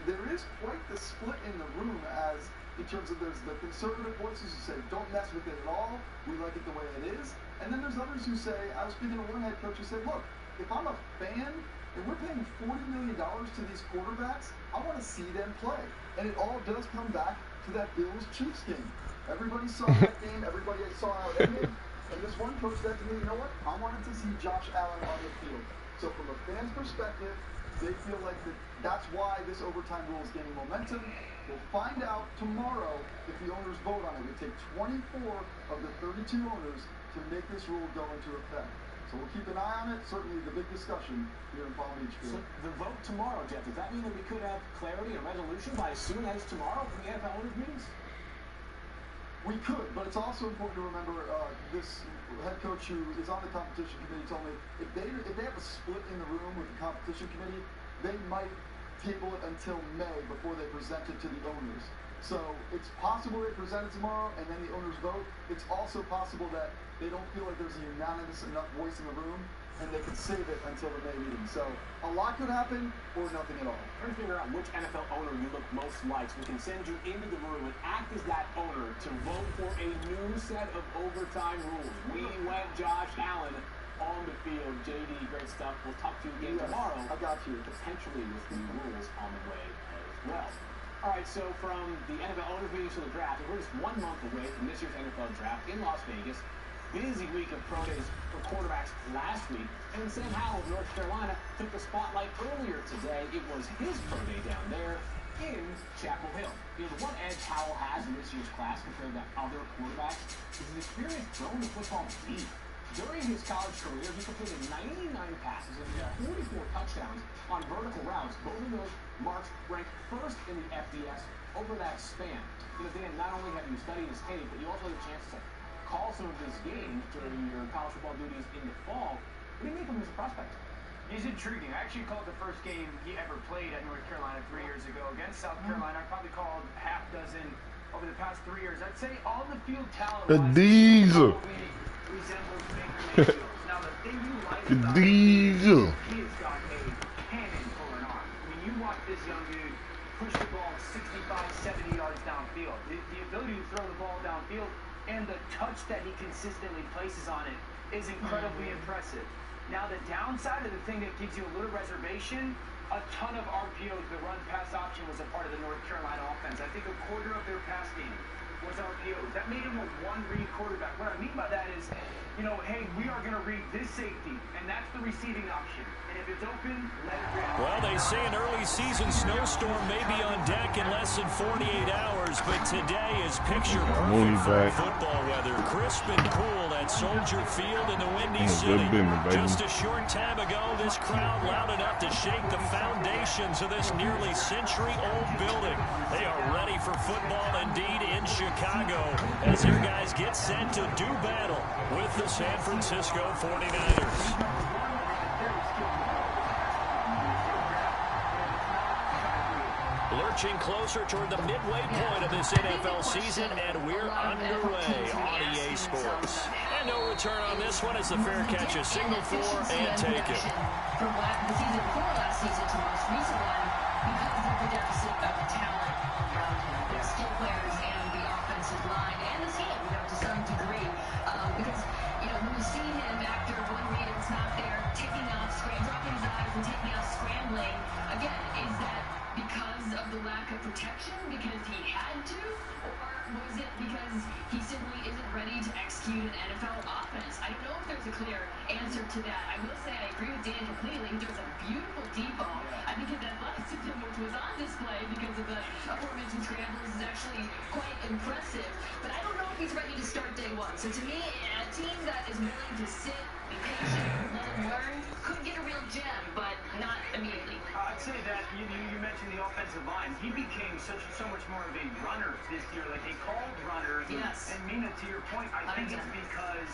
there is quite the split in the room as in terms of there's the conservative voices who say don't mess with it at all, we like it the way it is, and then there's others who say, I was speaking to one head coach who said, look, if I'm a fan and we're paying $40 million to these quarterbacks, I want to see them play. And it all does come back to that Bills-Chiefs game. Everybody saw that game, everybody saw how it ended, and this one coach said to me, you know what, I wanted to see Josh Allen on the field. So from a fan's perspective, they feel like that's why this overtime rule is gaining momentum. We'll find out tomorrow if the owners vote on it. We take 24 of the 32 owners to make this rule go into effect. So we'll keep an eye on it. Certainly the big discussion here in Palm Beach. So the vote tomorrow, Jeff, does that mean that we could have clarity and resolution by as soon as tomorrow from the NFL owners meetings? We could, but it's also important to remember this head coach who is on the competition committee told me if they have a split in the room with the competition committee, they might table it until May before they present it to the owners. So it's possible they present it tomorrow and then the owners vote. It's also possible that they don't feel like there's a unanimous enough voice in the room and they can save it until the May meeting. So a lot could happen or nothing at all. Trying to figure out which NFL owner you look most like so we can send you into the room and act as that owner to vote for a new set of overtime rules. We went Josh Allen on the field. JD, great stuff. We'll talk to you again tomorrow. I got you. Potentially with new rules on the way as well. All right, so from the NFL owners meetings to the draft, we're just 1 month away from this year's NFL draft in Las Vegas. Busy week of pro days for quarterbacks last week, and Sam Howell of North Carolina took the spotlight earlier today. It was his pro day down there in Chapel Hill. You know, the one edge Howell has in this year's class compared to other quarterbacks is his experience throwing the football deep. During his college career, he completed 99 passes and 44 touchdowns on vertical routes. Both of those marks ranked first in the FBS over that span. You know, Dan, not only have you studied his tape, but you also had a chance to call some of his games during your college football duties in the fall. What do you make of him as a prospect? He's intriguing. I actually called the first game he ever played at North Carolina 3 years ago against South Carolina. I probably called half dozen over the past 3 years. I'd say all the field talent Diesel. resembles Baker Mayfield. Now the thing you like about Diesel. he has got a cannon for an arm. I mean, you watch this young dude push the ball 65, 70 yards downfield. The ability to throw the ball downfield and the touch that he consistently places on it is incredibly impressive. Now, the downside of the thing that gives you a little reservation, a ton of RPOs, the run-pass option was a part of the North Carolina offense. I think a quarter of their pass game was RPOs. That made him a one-read quarterback. What I mean by that is, you know, hey, we are going to read this safety, and that's the receiving option. And if it's open, let it rip. Well, they say an early season snowstorm may be on deck in less than 48 hours, but today is picture perfect for football weather. Crisp and cool at Soldier Field in the Windy City. Just a short time ago, this crowd loud enough to shake the foundations of this nearly century-old building. They are ready for football indeed in Chicago as their guys get set to do battle with the San Francisco 49ers. Lurching closer toward the midway point of this NFL season, and we're underway on EA Sports. And no return on this one as the fair catch is signaled for and taken. From the season before last season to the most recent one, because of the deficit of talent around him, the skill players and the offensive line, and the team, you know, to some degree. Because, you know, when we see him after one read, it's not there, taking off, dropping his eyes and taking off, scrambling. Again, is that because of the lack of protection, because he had to, or was it because he simply isn't ready to execute an NFL offense? I don't know if there's a clear answer to that. I will say I agree with Dan completely. He throws a beautiful deep ball. I think his athleticism, which was on display because of the aforementioned scrambles, is actually quite impressive. But I don't know if he's ready to start day one. So to me, a team that is willing to sit, be patient, let him learn, could get a real gem, but not immediately. I'd say that you mentioned the offensive line. He became so much more of a runner this year, like a called runner. Yes. And Mina, to your point, I think it's because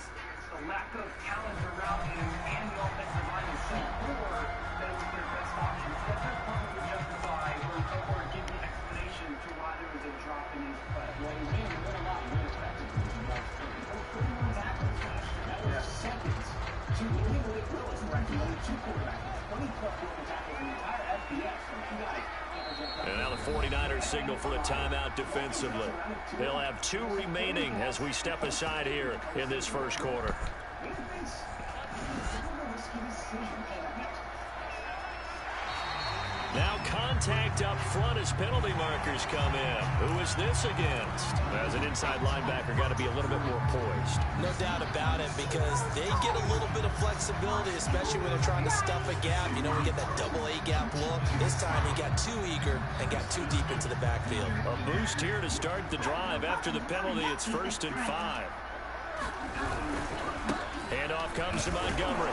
the lack of talent around him and the offensive line is so poor that it was their best option. So that's their point to justify or give the explanation to why there was a drop in his play. Well, he ran a lot of good effectively. That was seconds to Willie Willis record, only 2 quarterbacks, 20-plus tackles in the entire FBS. So you got it. And now the 49ers signal for a timeout defensively. They'll have 2 remaining as we step aside here in this first quarter. Now contact up front as penalty markers come in. Who is this against? As an inside linebacker, got to be a little bit more poised. No doubt about it, because they get a little bit of flexibility, especially when they're trying to stuff a gap. You know, we get that double A gap look. This time he got too eager and got too deep into the backfield. A boost here to start the drive. After the penalty, it's 1st and 5. Handoff comes to Montgomery.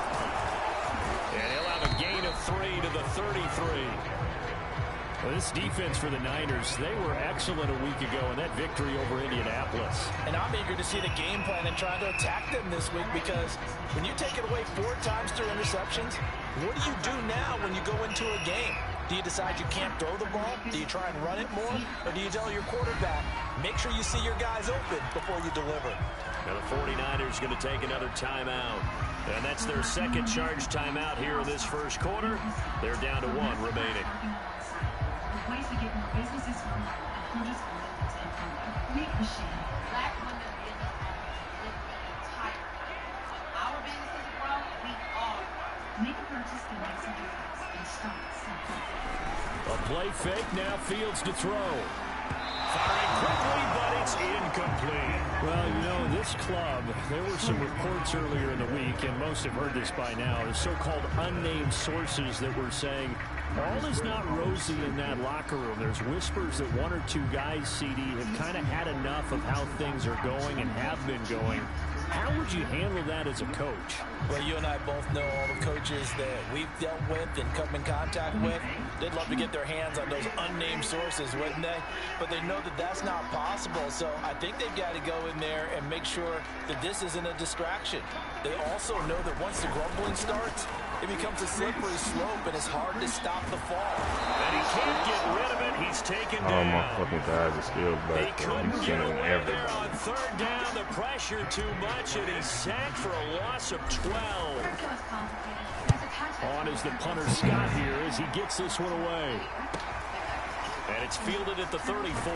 And he'll have a gain of 3 to the 33. Well, this defense for the Niners, they were excellent a week ago in that victory over Indianapolis. And I'm eager to see the game plan and try to attack them this week, because when you take it away 4 times through interceptions, what do you do now when you go into a game? Do you decide you can't throw the ball? Do you try and run it more? Or do you tell your quarterback, make sure you see your guys open before you deliver? Now the 49ers going to take another timeout. And that's their second charge timeout here in this first quarter. They're down to 1 remaining. Ways to get more businesses from and Meat machine. Black women in the entire our businesses grow, we are. Make a purchase that makes a difference and start something. A play fake, now Fields to throw. Firing quickly, but it's incomplete. Well, you know, this club, there were some reports earlier in the week, and most have heard this by now, the so-called unnamed sources that were saying all is not rosy in that locker room. There's whispers that 1 or 2 guys, CD, have kind of had enough of how things are going and have been going. How would you handle that as a coach? Well, you and I both know all the coaches that we've dealt with and come in contact with. They'd love to get their hands on those unnamed sources, wouldn't they? But they know that that's not possible, so I think they've got to go in there and make sure that this isn't a distraction. They also know that once the grumbling starts, it becomes a slippery slope, and it's hard to stop the fall. And he can't get rid of it. He's taken down. Oh, my fucking guys are still He back. couldn't He's get sending away there everybody. on 3rd down. The pressure too much, and he's sacked for a loss of 12. On is the punter Scott here as he gets this one away. And it's fielded at the 34.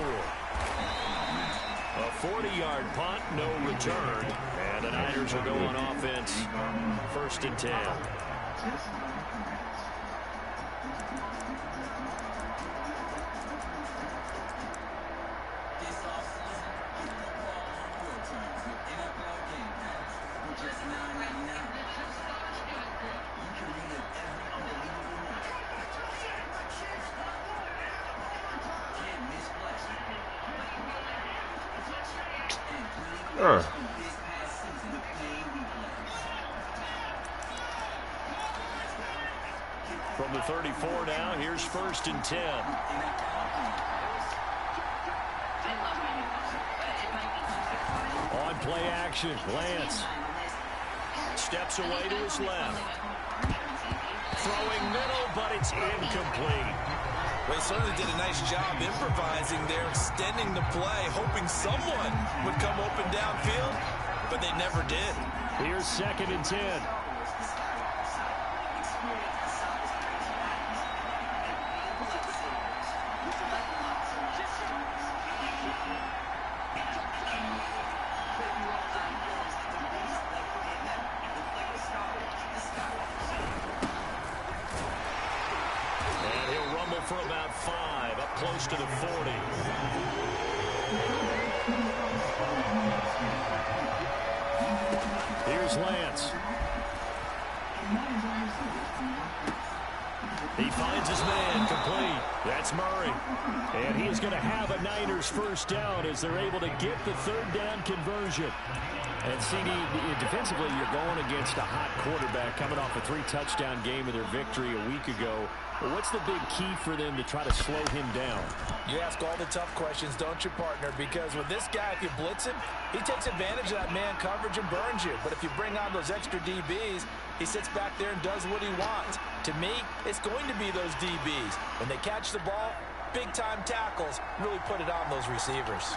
A 40-yard punt, no return. And the Niners will go on offense. 1st and 10. From the 34 now, here's 1st and 10. On play action, Lance steps away to his left. Throwing middle, but it's incomplete. Well, he certainly did a nice job improvising there, extending the play, hoping someone would come open downfield, but they never did. Here's 2nd and 10. For about 5, up close to the 40. Here's Lance. He finds his man, complete. That's Murray. And he is going to have a Niners 1st down as they're able to get the 3rd down conversion. And CD, defensively, you're going against a hot quarterback coming off a 3-touchdown game of their victory a week ago. But what's the big key for them to try to slow him down? You ask all the tough questions, don't you, partner? Because with this guy, if you blitz him, he takes advantage of that man coverage and burns you. But if you bring on those extra DBs, he sits back there and does what he wants. To me, it's going to be those DBs. When they catch the ball, big-time tackles really put it on those receivers.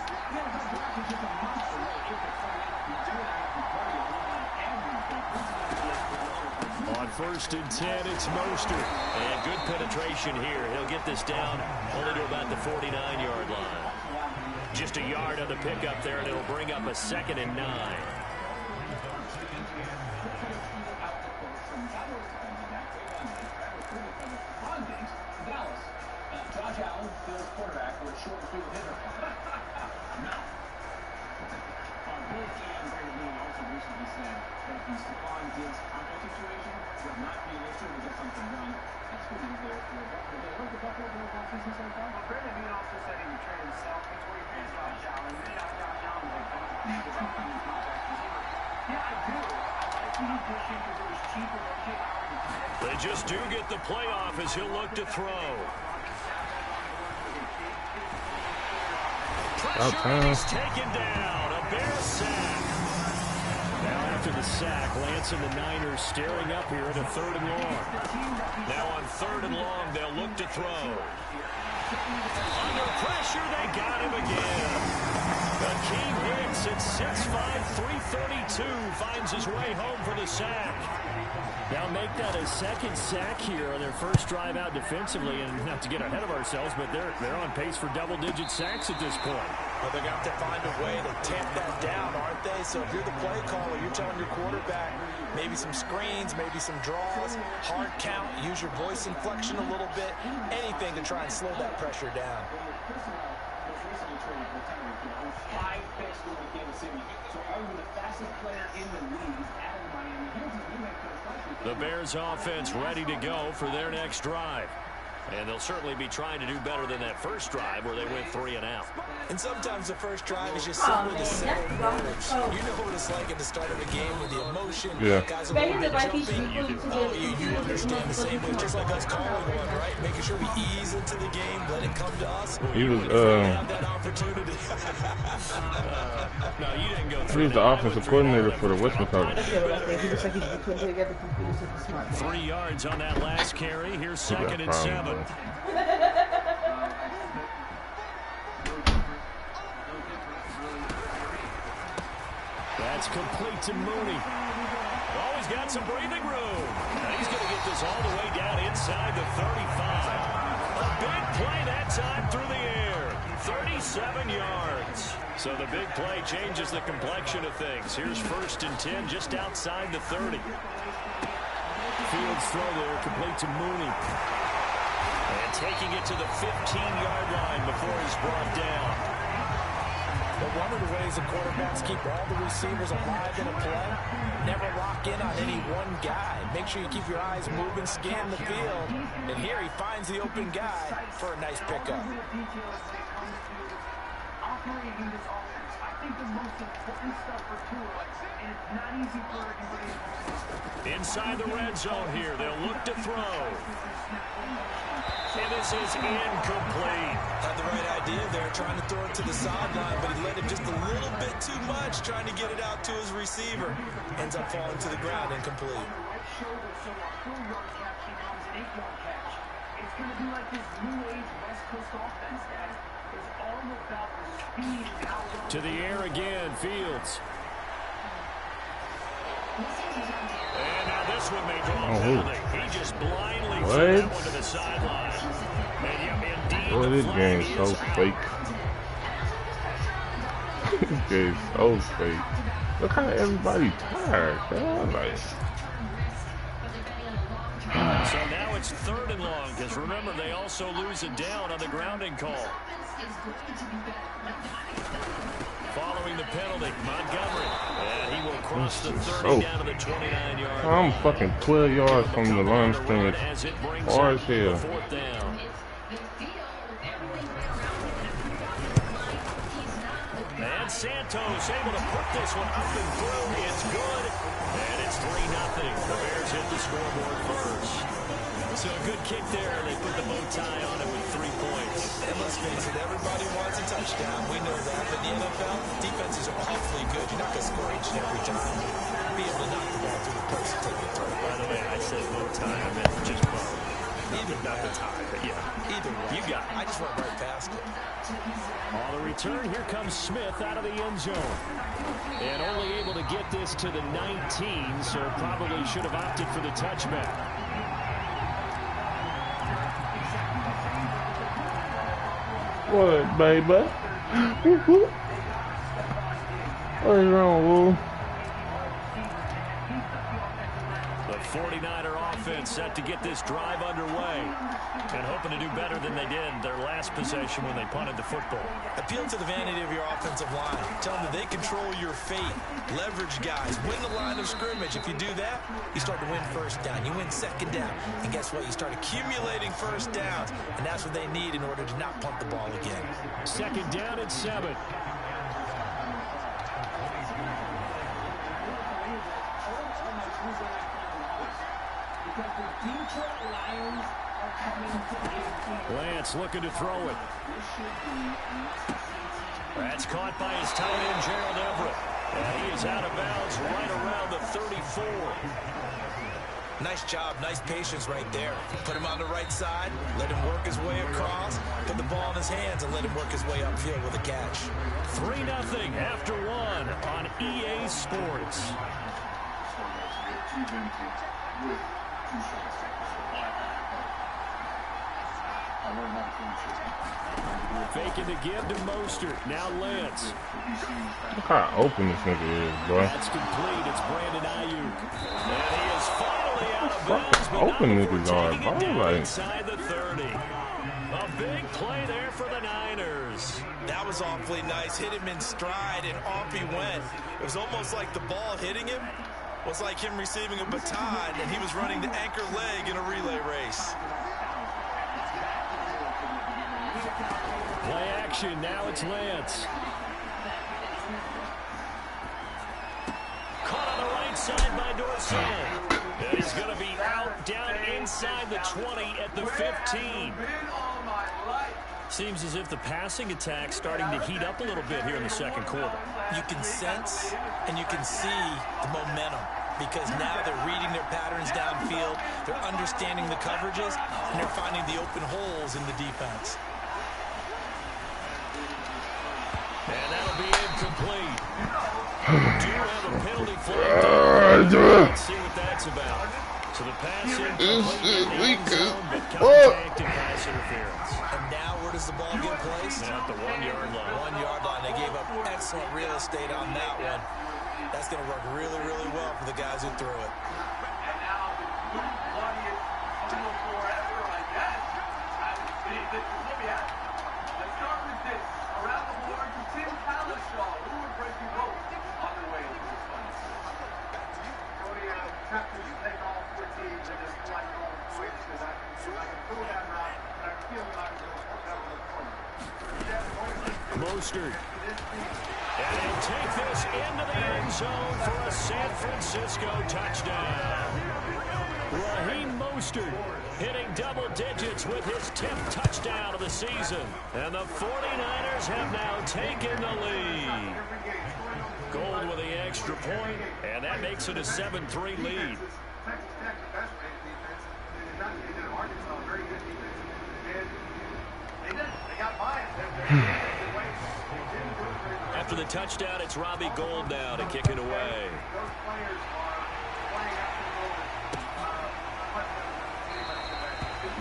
On 1st and 10, it's Mostert. And good penetration here. He'll get this down only to about the 49-yard line. Just a yard on the pickup there, and it'll bring up a 2nd and 9. Josh Allen, Bill's quarterback, with a short field hitter. No. Billy T. and Brandon Bean also recently said that the Stephon Diggs contract situation would not be an issue to get something done. That's good news there. Did they look at Buffalo Bills offseason so far? Well, Brandon Bean also said he would trade himself before he trades Josh Allen. Maybe not Josh Allen, but think about his contract receiver. Yeah, I do. I think he's pushing because it was cheaper than Jay Allen. They just do get the playoff as he'll look to throw. Pressure, and he's taken down. A Bear sack. Now after the sack, Lance and the Niners staring up here at a 3rd and long. Now on 3rd and long, they'll look to throw. Under pressure, they got him again. Akeem Hicks at 6'5", 332 finds his way home for the sack. Now make that a 2nd sack here on their first drive out defensively, and not to get ahead of ourselves, but they're on pace for double-digit sacks at this point. Well, they're going to have to find a way to tamp that down, aren't they? So if you're the play caller, you're telling your quarterback maybe some screens, maybe some draws, hard count, use your voice inflection a little bit, anything to try and slow that pressure down. Five picks for Kansas City. So arguably the fastest player in the league out of Miami. Here's his new head coach. The Bears offense ready to go for their next drive. And they'll certainly be trying to do better than that first drive where they went 3 and out. And sometimes the first drive is just simply the setting nerves. You know what it's like at the start of a game with the emotion. Yeah. Guys are a little bit jumpy. You understand the same way. Just like us calling one, right? Making sure we ease into the game, let it come to us. He was have that opportunity. No, you didn't go he through was the offensive coordinator for the Westmacott. 3 yards on that last carry. Here's 2nd and 7. That's complete to Mooney. Oh, he's got some breathing room. And he's going to get this all the way down inside the 35. A big play that time through the air. 37 yards. So the big play changes the complexion of things. Here's 1st and 10 just outside the 30. Fields throw there, complete to Mooney. And taking it to the 15-yard line before he's brought down. But one of the ways the quarterbacks keep all the receivers alive in a play, never lock in on any one guy. Make sure you keep your eyes moving, scan the field. And here he finds the open guy for a nice pickup. Operating this offense, I think the most important stuff for Tua, and it's not easy for everybody. Inside the red zone here, they'll look to throw. And this is incomplete. Had the right idea there, trying to throw it to the sideline, but he let it just a little bit too much, trying to get it out to his receiver. Ends up falling to the ground, incomplete. It's going to be like this new age West Coast offense that is all about the speed and how long. To the air again, Fields. And now this one may draw a penalty. He just blindly threw that one to the sideline. And yet, indeed, Boy, this game's so fake. This game's so fake. Look how everybody tired, man. Like, so now it's 3rd and long, because remember, they also lose it down on the grounding call. Following the penalty, Montgomery. And he will cross the 30 down to the 29-yard line. I'm fucking 12 yards from the line stand. Hard as hell. 4th down. And Santos able to put this one up and through. It's good. And it's 3-0. The Bears hit the scoreboard first. So a good kick there. They put the bow tie on it with 3 points. And let's face it, everybody wants a touchdown. We know that. But the NFL, defenses are awfully good. You're not going to score each and every time. Be able to knock the ball through the post and take it through. By the way, I said bow tie. I meant just bow. Not the tie, but yeah. Either way. You got it. I just went right past it. On the return, here comes Smith out of the end zone. And only able to get this to the 19, so probably should have opted for the touchback. What, baby? What's wrong, Woo? The 49er offense set to get this drive underway and hoping to do better than they did their last possession when they punted the football. Appeal to the vanity of your offensive line. Tell them that they control your fate. Leverage guys. Win the line of scrimmage. If you do that, you start to win first down. You win second down. And guess what? You start accumulating first downs. And that's what they need in order to not punt the ball again. Second down and 7. Lance looking to throw it. That's caught by his tight end, Gerald Everett. And he is out of bounds right around the 34. Nice job, nice patience right there. Put him on the right side, let him work his way across, put the ball in his hands, and let him work his way upfield with a catch. 3-0 after 1 on EA Sports. Faking to give to Mostert. Now Lance. Look how open this nigga is, bro. That's complete. It's Brandon Ayuk. And he is finally out of bounds, but Open not niggas are, taking it bro. down Like, inside the 30. A big play there for the Niners. That was awfully nice. Hit him in stride, and off he went. It was almost like the ball hitting him was like him receiving a baton, and he was running the anchor leg in a relay race. Play action. Now it's Lance. Caught on the right side by Dorsett. And he's going to be out down inside the 20 at the 15. Seems as if the passing attack's starting to heat up a little bit here in the second quarter. You can sense and you can see the momentum because now they're reading their patterns downfield, they're understanding the coverages, and they're finding the open holes in the defense. And that'll be incomplete. Do have a penalty flag. Let's see what that's about. So the pass incomplete in the end zone, but contact and pass interference. And now where does the ball get placed? At the 1 yard line. 1 yard line. They gave up excellent real estate on that one. That's going to work really, really well for the guys who threw it. Mostert. And he'll take this into the end zone for a San Francisco touchdown. Raheem Mostert hitting double digits with his 10th touchdown of the season. And the 49ers have now taken the lead. Gold with the extra point, and that makes it a 7-3 lead. After the touchdown, it's Robbie Gould now to kick it away.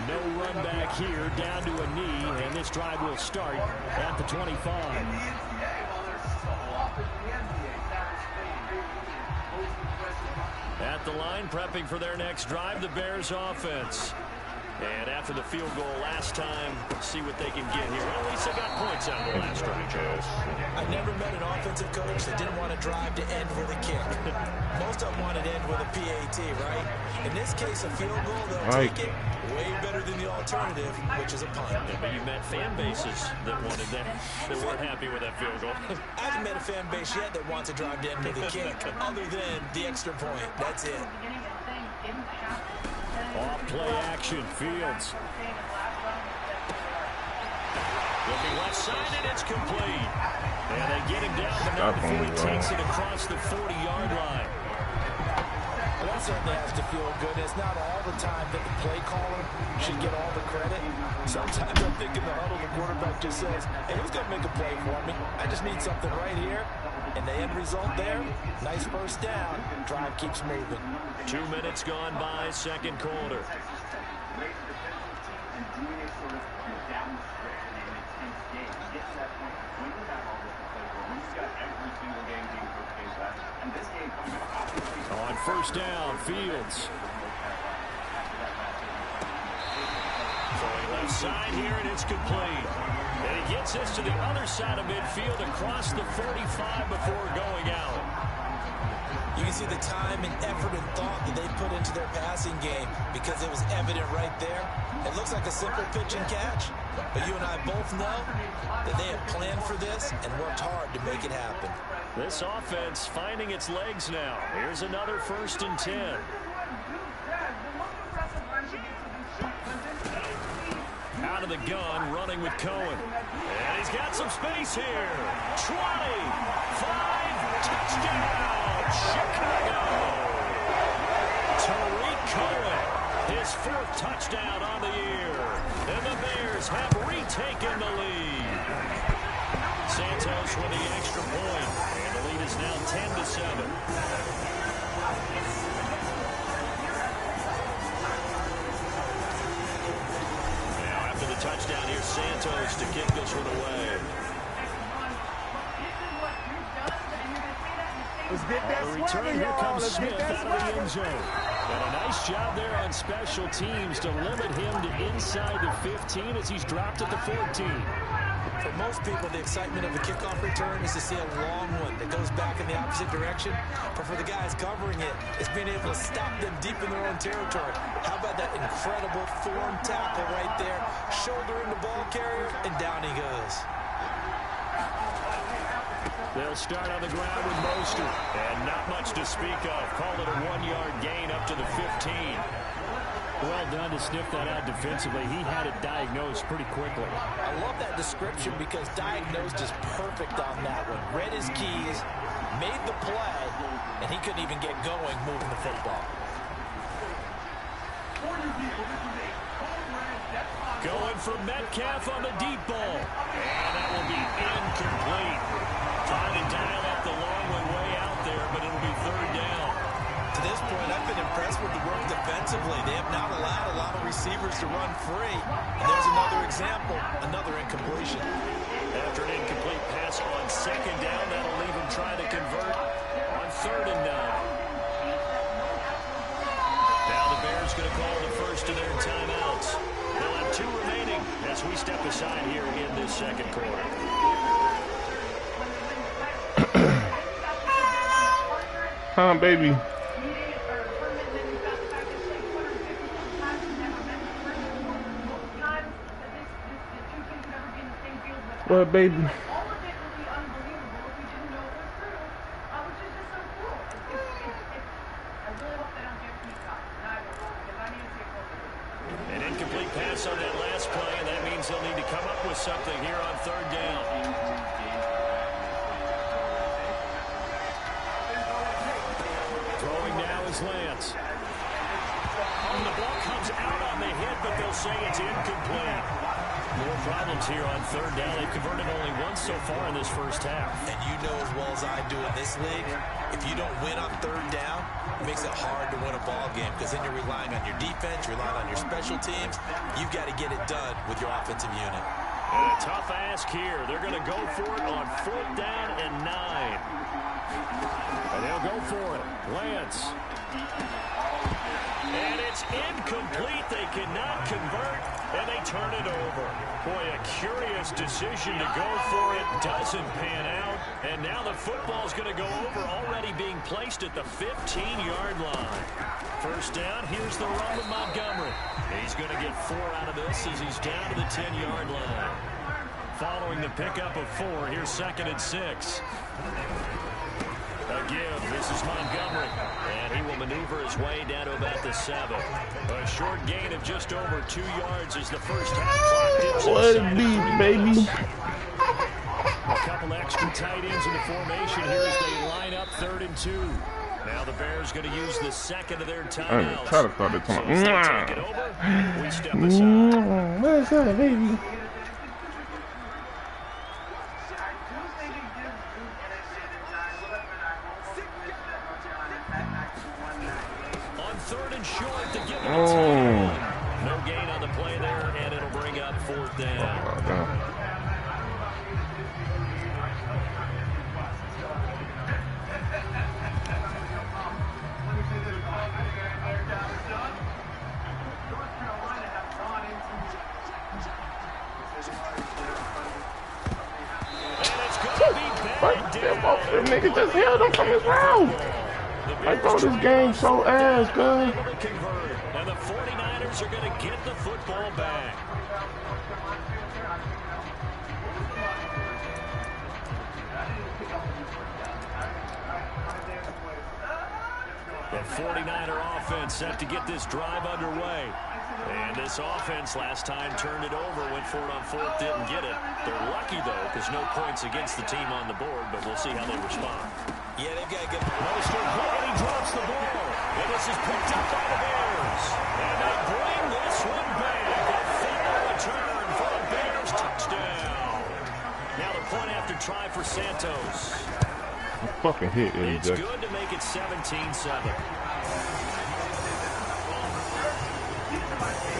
No run back here, down to a knee, and this drive will start at the 25. At the line, prepping for their next drive, the Bears offense. And after the field goal last time, see what they can get here. Well, at least they got points out of the last drive, Charles. I've never met an offensive coach that didn't want to drive to end with a kick. Most of them wanted to end with a PAT, right? In this case, a field goal, they'll take it way better than the alternative, which is a punt. Yeah, but you met fan bases that wanted that, that weren't happy with that field goal. I haven't met a fan base yet that wants to drive to end with a kick, other than the extra point. That's it. Off play action, Fields. Looking left side, and it's complete. And they get him down, but not before he takes it across the 40-yard line. He certainly has to feel good. It's not all the time that the play caller should get all the credit. Sometimes I think in the huddle, the quarterback just says, hey, who's going to make a play for me? I just need something right here. And the end result there, nice first down. Drive keeps moving. 2 minutes gone by, second quarter. On first down, Fields. Throwing left side here, and it's complete. And he gets this to the other side of midfield across the 45 before going out. You can see the time and effort and thought that they put into their passing game because it was evident right there. It looks like a simple pitch and catch, but you and I both know that they have planned for this and worked hard to make it happen. This offense finding its legs now. Here's another 1st and 10. Out of the gun, running with Cohen. And he's got some space here. 20, 5, touchdown, Chicago. Tariq Cohen, his 4th touchdown on the year. And the Bears have retaken the lead. Santos with the extra point. And the lead is now 10-7. Touchdown here, Santos to kick this one away. Let's get that On the return, here comes Smith out of the end zone. And a nice job there on special teams to limit him to inside the 15 as he's dropped at the 14. For most people, the excitement of a kickoff return is to see a long one that goes back in the opposite direction. But for the guys covering it, it's being able to stop them deep in their own territory. How about that incredible form tackle right there? Shoulder in the ball carrier, and down he goes. They'll start on the ground with Mostert. And not much to speak of. Call it a 1-yard gain up to the 15. Well done to sniff that out defensively. He had it diagnosed pretty quickly. I love that description because diagnosed is perfect on that one. Read his keys, made the play, and he couldn't even get going moving the football. Going for Metcalf on the deep ball. And that will be incomplete. Trying to dial up the long one way out there, but it'll be 3rd down. To this point, I've been impressed with the work defensively. They have not allowed a lot of receivers to run free. And there's another example, another incompletion. After an incomplete pass on 2nd down, that'll leave him trying to convert on 3rd and 9. Now the Bears going to call the first of their timeouts. They'll have 2 remaining as we step aside here in this second quarter. Huh, baby? What, baby? An incomplete pass on that last play, and that means they'll need to come up with something here on 3rd down. Throwing now is Lance. And the ball comes out on the hit, but they'll say it's incomplete. More problems here on 3rd down. They've converted only once so far in this first half. And you know as well as I do in this league, if you don't win on 3rd down, it makes it hard to win a ball game because then you're relying on your defense, you're relying on your special teams. You've got to get it done with your offensive unit. And a tough ask here. They're going to go for it on 4th down and 9. And they'll go for it. Lance. And it's incomplete. They cannot convert, and they turn it over. Boy, a curious decision to go for it. Doesn't pan out. And now the football's going to go over, already being placed at the 15-yard line. First down, here's the run with Montgomery. He's going to get 4 out of this as he's down to the 10-yard line. Following the pickup of 4, here's 2nd and 6. A give. This is Montgomery. And he will maneuver his way down to about the 7. A short gain of just over 2 yards as the first half clock dips Let it inside be, baby. A couple extra tight ends in the formation here as they line up 3rd and 2. Now the Bears going to use the second of their I timeouts. try to throw the time. So as they take it over, we step aside. What is that, baby? On third and short to give it a time. No gain on the play there, and it'll bring up fourth down. Them niggas just held him from his route. Like, bro, this game's so ass, good. And the 49ers are going to get the football back. The 49er offense set to get this drive underway. And this offense last time turned it over, went for it on fourth, didn't get it. They're lucky, though, because no points against the team on the board, but we'll see how they respond. Yeah, they've got to get... Mostert, and he drops the ball. And this is picked up by the Bears. And they bring this one back. A fumble return for a Bears touchdown. Now the point after try for Santos. Fucking hit, Eddie It's Jackson. good to make it 17-7.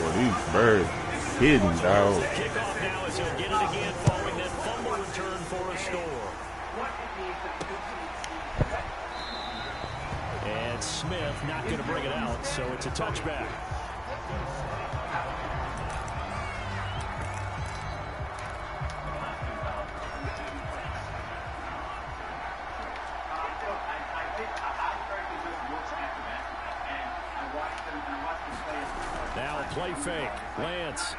Well, these birds hidden, dog. Kickoff now as he'll get it again following that fumble return for a score. And Smith not going to bring it out, so it's a touchback. Now a play fake. Lance.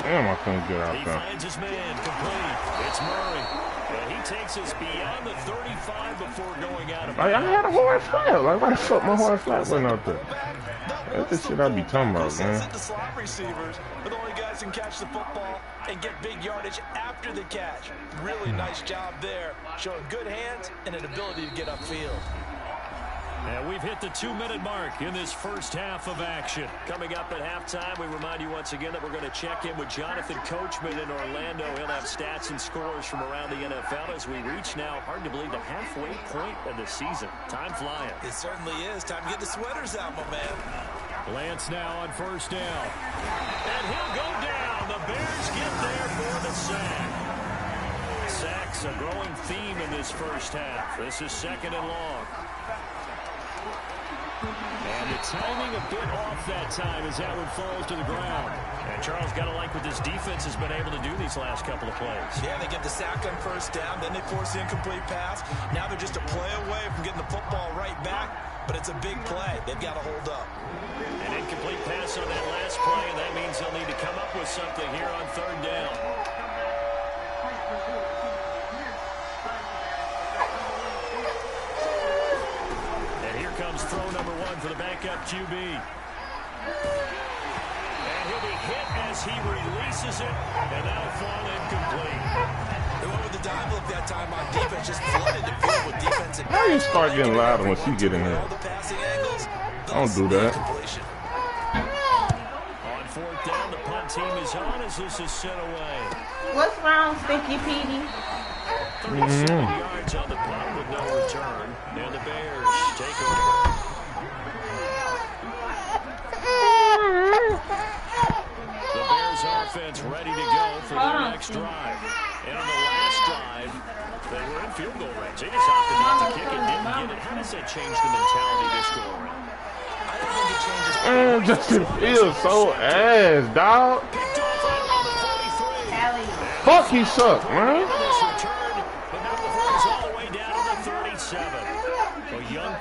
Damn, I couldn't get out He there. finds his man. Complete. It's Murray. And he takes us beyond the 35 before going out of Like, I had a hard flat. Like, why the fuck my hard flat went out there? That's the shit I be talking about, man. The slot receivers are the only guys who can catch the football and get big yardage after the catch. Really nice job there, showing good hands and an ability to get upfield. And we've hit the 2-minute mark in this first half of action. Coming up at halftime, we remind you once again that we're going to check in with Jonathan Coachman in Orlando. He'll have stats and scores from around the NFL as we reach now, hard to believe, the halfway point of the season. Time flying. It certainly is. Time to get the sweaters out, my man. Lance now on first down. And he'll go down. The Bears get there for the sack. Sacks a growing theme in this first half. This is second and long. And the timing a bit off that time as that one falls to the ground. And Charles, got to like what this defense has been able to do these last couple of plays. Yeah, they get the sack on first down, then they force the incomplete pass. Now they're just a play away from getting the football right back, but it's a big play. They've got to hold up. An incomplete pass on that last play, and that means they'll need to come up with something here on third down. Comes throw number one for the backup QB. And he'll be hit as he releases it, and that'll fall incomplete. They went with the dime look that time on defense, just flooded the field with defense. How you start getting louder when she get in here? Don't do that. On fourth down, the punt team is on as this is sent away. What's wrong, Sticky Petey? 37 yards on the punt with no return. And the Bears take over. The Bears offense ready to go for their next drive. And on the last drive, they were in field goal range. They just opted not to kick it, didn't get it. How does that change the mentality this go around? I don't think it changes. Man, Justin Fields so ass, dog. Picked off right on the 43. Fuck, he suck, man.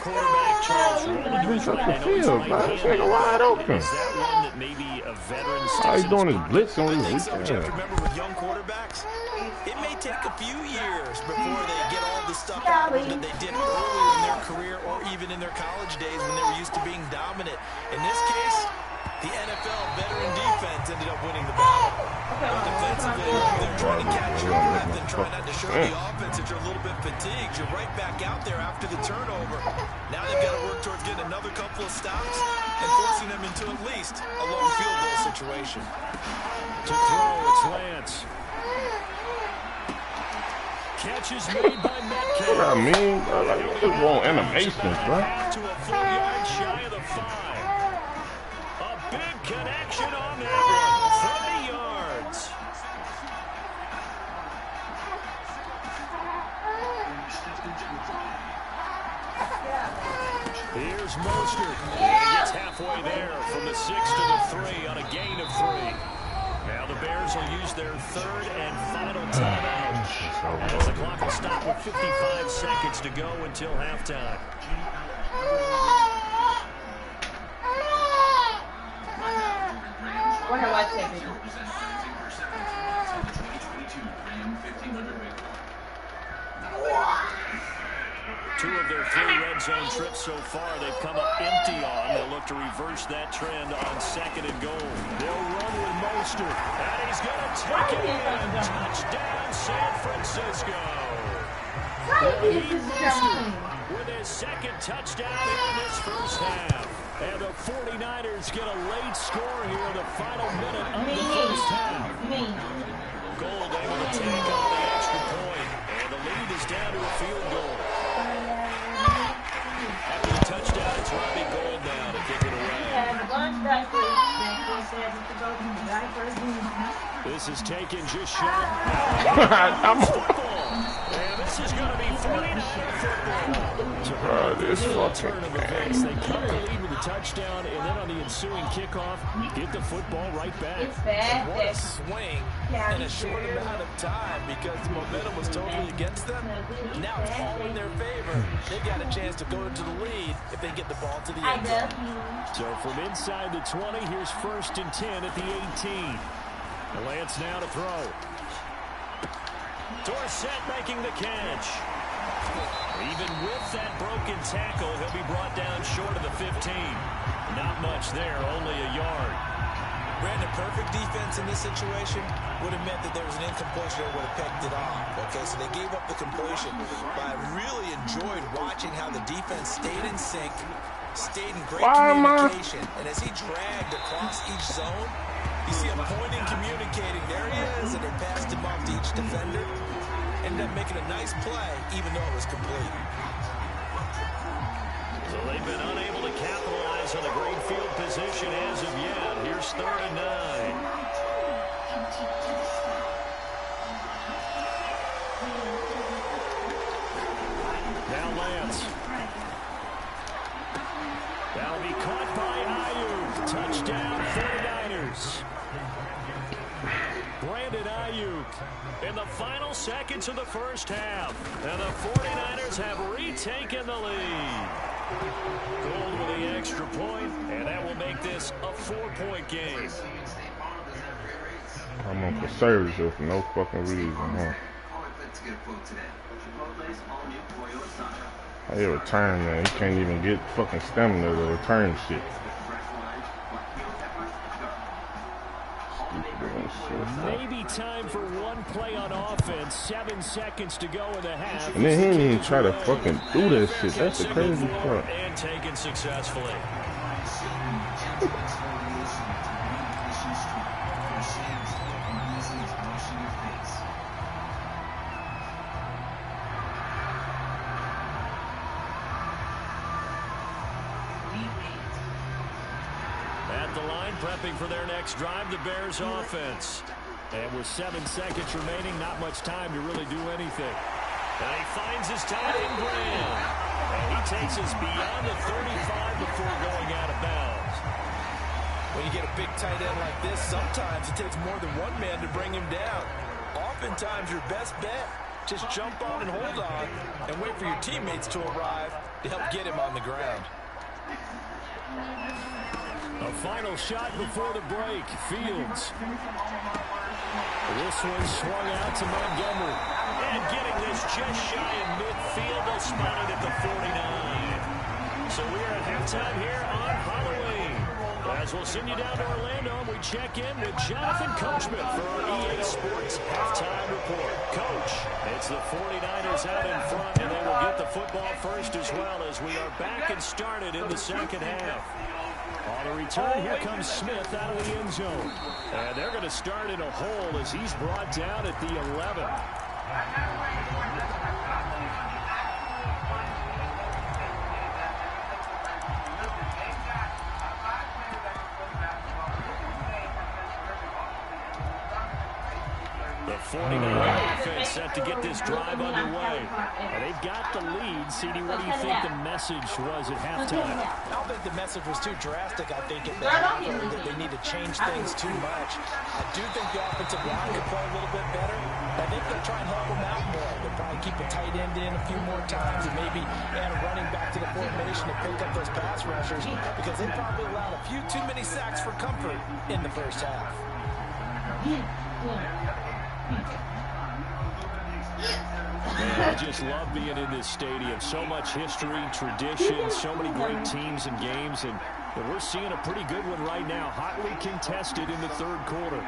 Quarterback Charles rolling to his right. Field, man. This nigga wide open. Is that one that maybe a veteran All he's doing is blitzing with I his think so, Jeff. Remember, with young quarterbacks, it may take a few years before they get all the stuff out of them that they did earlier in their career or even in their college days when they were used to being dominant. In this case, the NFL veteran defense ended up winning the battle. Defensively, they're trying to catch your breath and try not to show the offense that you're a little bit fatigued. You're right back out there after the turnover. Now they've got to work towards getting another couple of stops and forcing them into at least a long field goal situation. To throw, it's Lance. Catch is made by Metcalf. What I mean, bro, like, this is wrong animations, bro. To a full yard shy of the 5. A big connection on that one. 30 yards. Here's Mostert. He gets halfway there from the 6 to the 3 on a gain of 3. Now the Bears will use their 3rd and final timeout. As the clock will stop with 55 seconds to go until halftime. What are watching? Two of their 3 red zone trips so far, they've come up empty on. They'll look to reverse that trend on 2nd and goal. They'll run with Mostert, and he's going to take it in. Touchdown, San Francisco. Mostert with his 2nd touchdown in this first half. And the 49ers get a late score here in the final minute of the first half. Gold able to take on the extra point, and the lead is down to a field goal. After the touchdown, it's Robbie Gold now to kick it away. This is taken just short. And this is going to be 49er football. This fucking game. They cut the lead with a touchdown, and then on the ensuing kickoff, get the football right back. It's bad. What a swing in a short amount of time because the momentum was totally against them. Now it's all in their favor. They've got a chance to go into the lead if they get the ball to the end zone. So from inside the 20, here's 1st and 10 at the 18. Lance now to throw. Dorsett making the catch. Even with that broken tackle, he'll be brought down short of the 15. Not much there, only a yard. Brandon, perfect defense in this situation would have meant that there was an incompletion that would have pecked it off. Okay, so they gave up the completion. But I really enjoyed watching how the defense stayed in sync, stayed in great communication. And as he dragged across each zone, you see him pointing, communicating. There he is, and they passed him off to each defender. Ended up making a nice play, even though it was complete. So they've been unable to capitalize on the great field position as of yet. Here's 3rd and 9. Now Lance. That'll be caught by Ayuk. Touchdown 49ers. Brandon Ayuk in the final seconds of the first half. And the 49ers have retaken the lead. Gold with the extra point, and that will make this a 4-point game. I'm on conservative for no fucking reason, huh? Hey, return, man. You can't even get fucking stamina to return shit. Maybe time for one play on offense. 7 seconds to go in the half. And then he didn't even try to fucking do that shit. That's the crazy part. And taken successfully. At the line, prepping for their next drive, the Bears offense. And with 7 seconds remaining, not much time to really do anything. And he finds his tight end, Graham. And he takes us beyond the 35 before going out of bounds. When you get a big tight end like this, sometimes it takes more than one man to bring him down. Oftentimes, your best bet, just jump on and hold on and wait for your teammates to arrive to help get him on the ground. A final shot before the break. Fields. This one swung out to Montgomery. And getting this just shy of midfield. They'll spot it at the 49. So we are at halftime here on Halloween. As we'll send you down to Orlando, we check in with Jonathan Coachman for our EA Sports Halftime It's the 49ers out in front, and they will get the football first as well as we are back and started in the second half. On the return, here comes Smith out of the end zone. And they're going to start in a hole as he's brought down at the 11. The 49er offense set to get this drive underway. And they've got the lead. CD, what do you think the message was at halftime? I don't think the message was too drastic. I think at the half that they need to change things too much. I do think the offensive line could play a little bit better. I think they'll try and help them out more. They'll probably keep a tight end in a few more times and maybe add a running back to the formation to pick up those pass rushers because they probably allowed a few too many sacks for comfort in the first half. Man, I just love being in this stadium. So much history, tradition, so many great teams and games, and we're seeing a pretty good one right now. Hotly contested in the third quarter.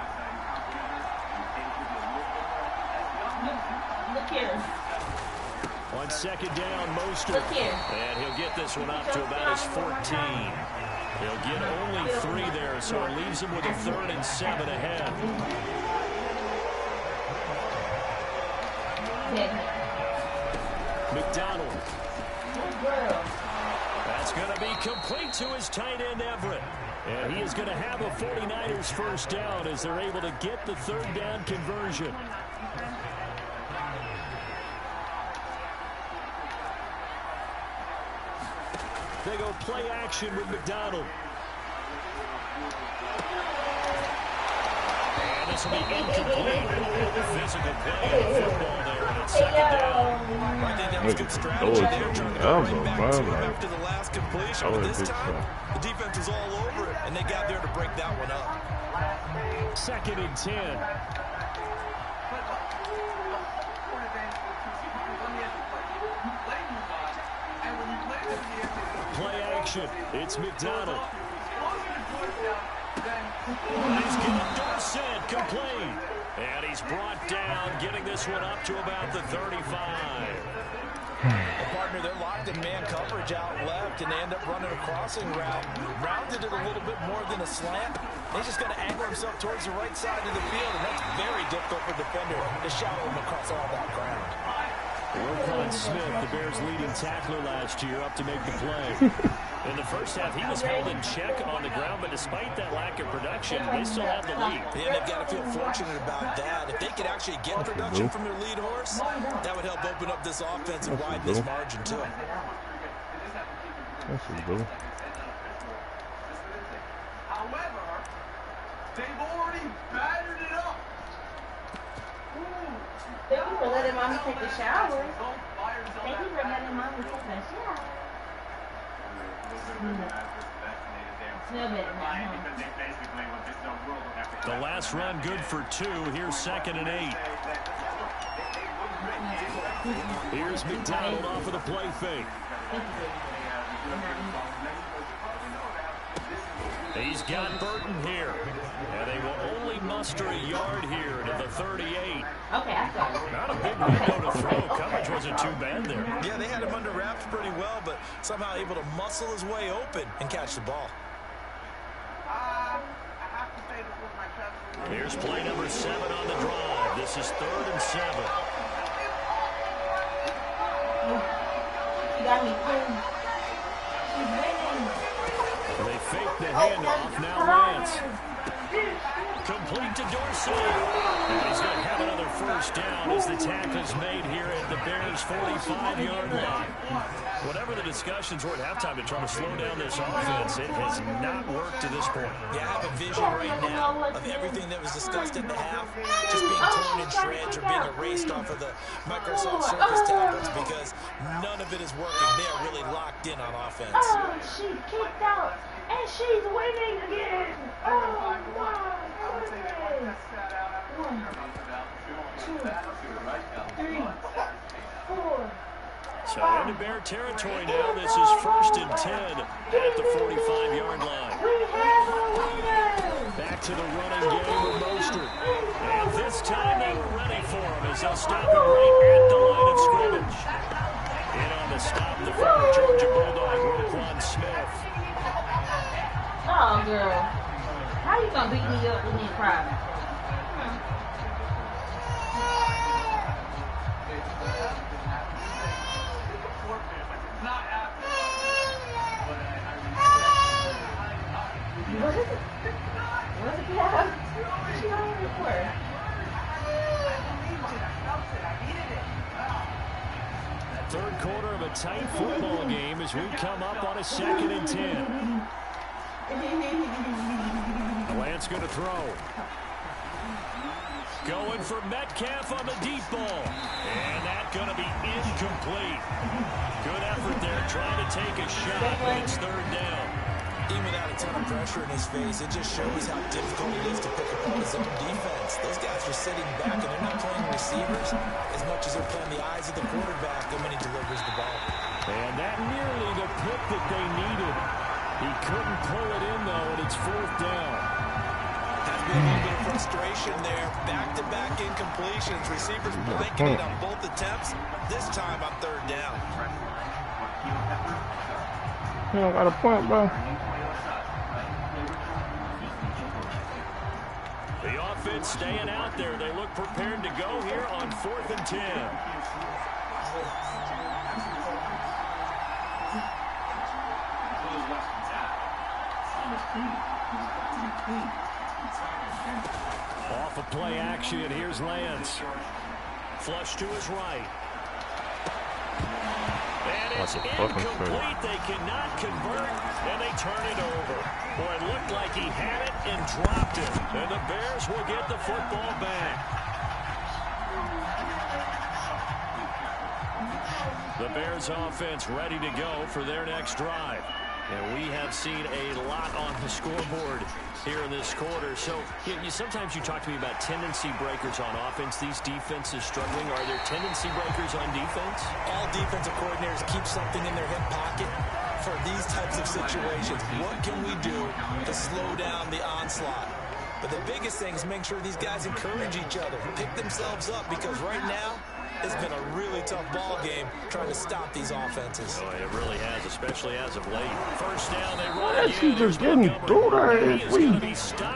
Look here. On second down, Mostert. And he'll get this one up to about his 14. He'll get only 3 there, so it leaves him with a 3rd and 7 ahead. McDonald. That's going to be complete to his tight end, Everett. And he is going to have a 49ers first down as they're able to get the 3rd down conversion. They go play action with McDonald. And this will be incomplete. Physical play of football there on second down. I think that was good strategy there, trying to go right back to him after the last completion. But this time, the defense was all over it, and they got there to break that one up. 2nd and 10. Play action. It's McDonald. He's getting Dorsett complete. And he's brought down, getting this one up to about the 35. The partner, they're locked in man coverage out left, and they end up running a crossing route. Rounded it a little bit more than a slant. He's just going to angle himself towards the right side of the field, and that's very difficult for a defender to shadow him across all that ground. Roquan Smith, the Bears' leading tackler last year, up to make the play. In the first half, he was held in check on the ground, but despite that lack of production, they still have the lead. And they've got to feel fortunate about that. If they could actually get production from their lead horse, that would help open up this offense and widen this margin, too. That's a good. However, they've already battered it up. Thank you for letting mommy take a shower. Thank you for letting mommy take a shower. The last run good for 2. Here's 2nd and 8. Here's McDonald off of the play fake. He's got Burton here. And they will only muster a yard here to the 38. Okay, I got it. Not a big window to throw. Coverage wasn't too bad there. Yeah, they had him under wraps pretty well, but somehow able to muscle his way open and catch the ball. Here's play number 7 on the drive. This is 3rd and 7. You got me cool. She's winning. They fake the handoff. Now Lance. Complete to Dorsett. And he's going to have another first down as the tackle's made here at the Bears' 45-yard line. Whatever the discussions were at halftime to try to slow down this offense, it has not worked to this point. Yeah, I have a vision right now of everything that was discussed at the half just being torn in shreds or being erased off of the Microsoft Surface tablets because none of it is working. They are really locked in on offense. Oh, she kicked out, and she's winning again. Oh, wow. 1, 2, 3, 4. So into Bear territory now. This is 1st and 10 at the 45-yard line. Back to the running game with Mostert. And this time they were ready for him as they'll stop him right at the line of scrimmage. In on the stop, the former Georgia Bulldog, Roquan Smith. Oh, girl. How you gonna beat me up and then cry? What? What the hell? She on here for? Third quarter of a tight football game as we come up on a 2nd and 10. Lance going to throw. Going for Metcalf on the deep ball. And that's going to be incomplete. Good effort there trying to take a shot, but it's 3rd down. Even without a ton of pressure in his face, it just shows how difficult it is to pick apart his own defense. Those guys are sitting back and they're not playing receivers as much as they're playing the eyes of the quarterback when he delivers the ball. And that nearly the pick that they needed. He couldn't pull it in, though, and it's 4th down. Has been a little bit of frustration there. Back-to-back incompletions. Receivers blanking it on both attempts. This time on 3rd down. You don't got a point, bro. The offense staying out there. They look prepared to go here on 4th and 10. Off of play action, here's Lance. Flush to his right. And it's incomplete. They cannot convert, and they turn it over. Boy, it looked like he had it and dropped it. And the Bears will get the football back. The Bears offense ready to go for their next drive. And we have seen a lot on the scoreboard here in this quarter. So sometimes you talk to me about tendency breakers on offense. These defenses struggling. Are there tendency breakers on defense? All defensive coordinators keep something in their hip pocket for these types of situations. What can we do to slow down the onslaught? But the biggest thing is make sure these guys encourage each other, pick themselves up, because right now it's been a really tough ball game trying to stop these offenses. Oh, it really has, especially as of late. First down, they run again. She's just getting through there.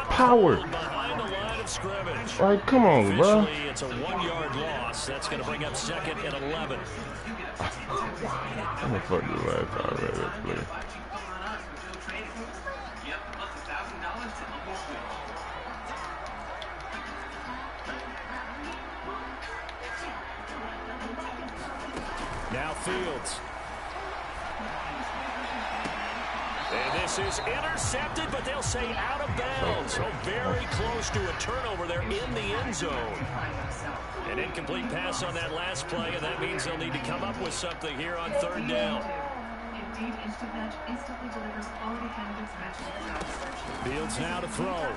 Power. Behind the line of scrimmage. Like, come on, bro. It's a 1-yard loss. That's going to bring up 2nd and 11. I'm gonna fuck you right already, please. Now Fields. And this is intercepted, but they'll say out of bounds. So very close to a turnover there in the end zone. An incomplete pass on that last play, and that means they'll need to come up with something here on 3rd down. Fields now to throw.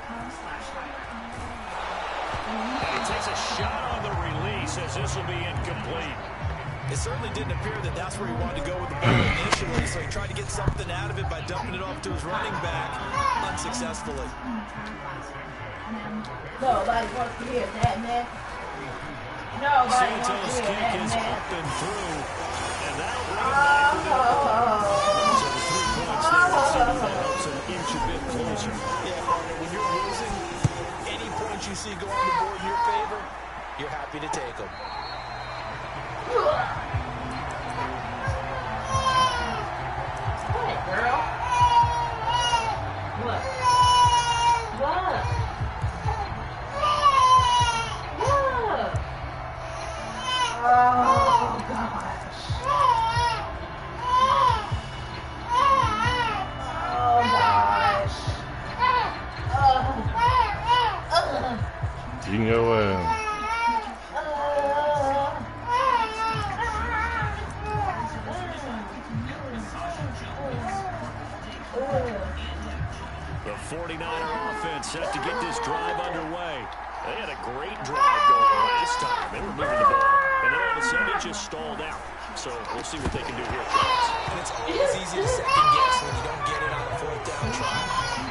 And he takes a shot on the release as this will be incomplete. It certainly didn't appear that that's where he wanted to go with the ball initially, so he tried to get something out of it by dumping it off to his running back unsuccessfully. Nobody wants to hear that, man. Nobody wants to Santos' hear kick that, is man. up and through, and that'll bring him back within a couple. So the 3 points there, it seems that helps an inch a bit closer. Yeah, partner, when you're losing, any points you see go on the board in your favor, you're happy to take them. What, girl? What? What? What? Oh, gosh. Oh, gosh. You know The 49er offense set to get this drive underway. They had a great drive going last time. They were moving the ball, and then all of a sudden it just stalled out. So we'll see what they can do here, Travis. And it's always easy to second guess when you don't get it on a 4th down try.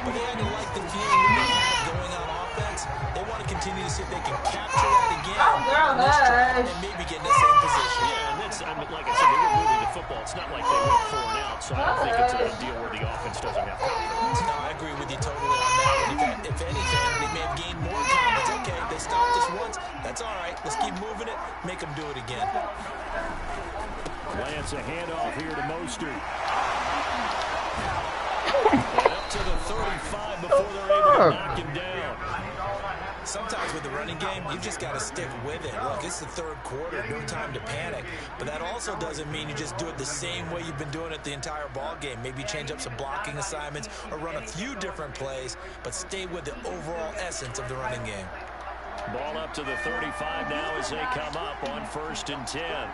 But they had to like the feeling that they had going on offense. They want to continue to see if they can capture that again. Oh, girl, on this drive and maybe get in the same position. Yeah, and that's, I mean, like I said, they were moving the football. It's not like they went 4 and out, so I don't think it's a deal where the offense doesn't have confidence. No, I agree with you totally on that one. If anything, they may have gained more confidence. Okay, they stopped us once. That's all right. Let's keep moving it. Make them do it again. Lance, a handoff here to Mostert. And up to the 35 before they're able to knock him down. Sometimes with the running game, you've just got to stick with it. Look, it's the third quarter, no time to panic. But that also doesn't mean you just do it the same way you've been doing it the entire ball game. Maybe change up some blocking assignments or run a few different plays, but stay with the overall essence of the running game. Ball up to the 35 now as they come up on 1st and 10.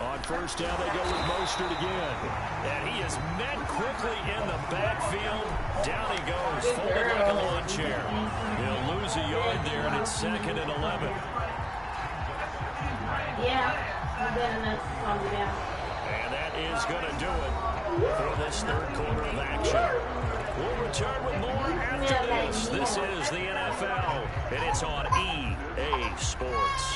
On 1st down, they go with Mostert again. And he is met quickly in the backfield. Down he goes, folded like a lawn chair. He'll lose a yard there, and it's 2nd and 11. Yeah, and that is going to do it for this 3rd quarter of action. We'll return with more after this. This is the NFL, and it's on EA Sports.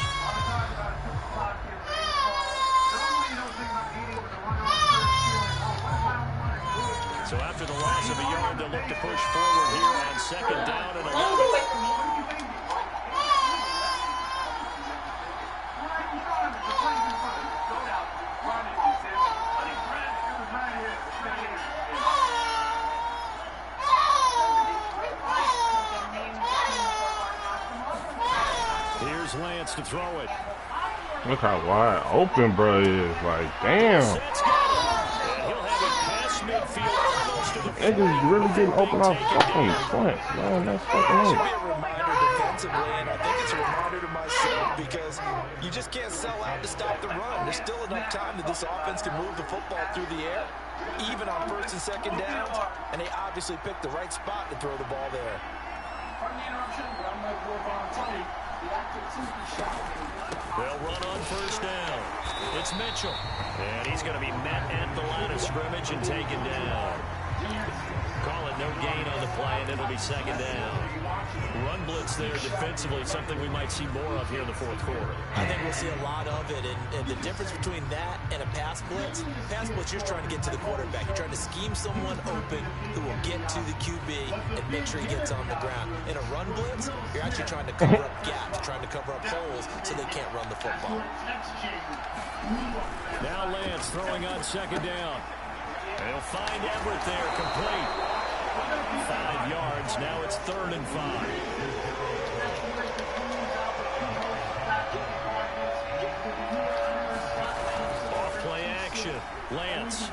So after the loss of a yard, they'll look to push forward here on 2nd down and 11. Here's Lance to throw it. Look how wide open bro is. Like, damn. Niggas really getting open off fucking slants, man. That's fucking it. Should be a reminder defensively, and I think it's a reminder to myself because you just can't sell out to stop the run. There's still enough time that this offense can move the football through the air, even on 1st and 2nd downs, and they obviously picked the right spot to throw the ball there. They'll run on 1st down. It's Mitchell. And he's going to be met at the line of scrimmage and taken down. Call it no gain on the play, and it'll be 2nd down. Run blitz there defensively, something we might see more of here in the 4th quarter. I think we'll see a lot of it, and the difference between that and a pass blitz, you're trying to get to the quarterback. You're trying to scheme someone open who will get to the QB and make sure he gets on the ground. In a run blitz, you're actually trying to cover up gaps, trying to cover up holes so they can't run the football. Now Lance throwing on 2nd down. They'll find Everett there, complete. 5 yards, now it's 3rd and 5. Off-play action, Lance.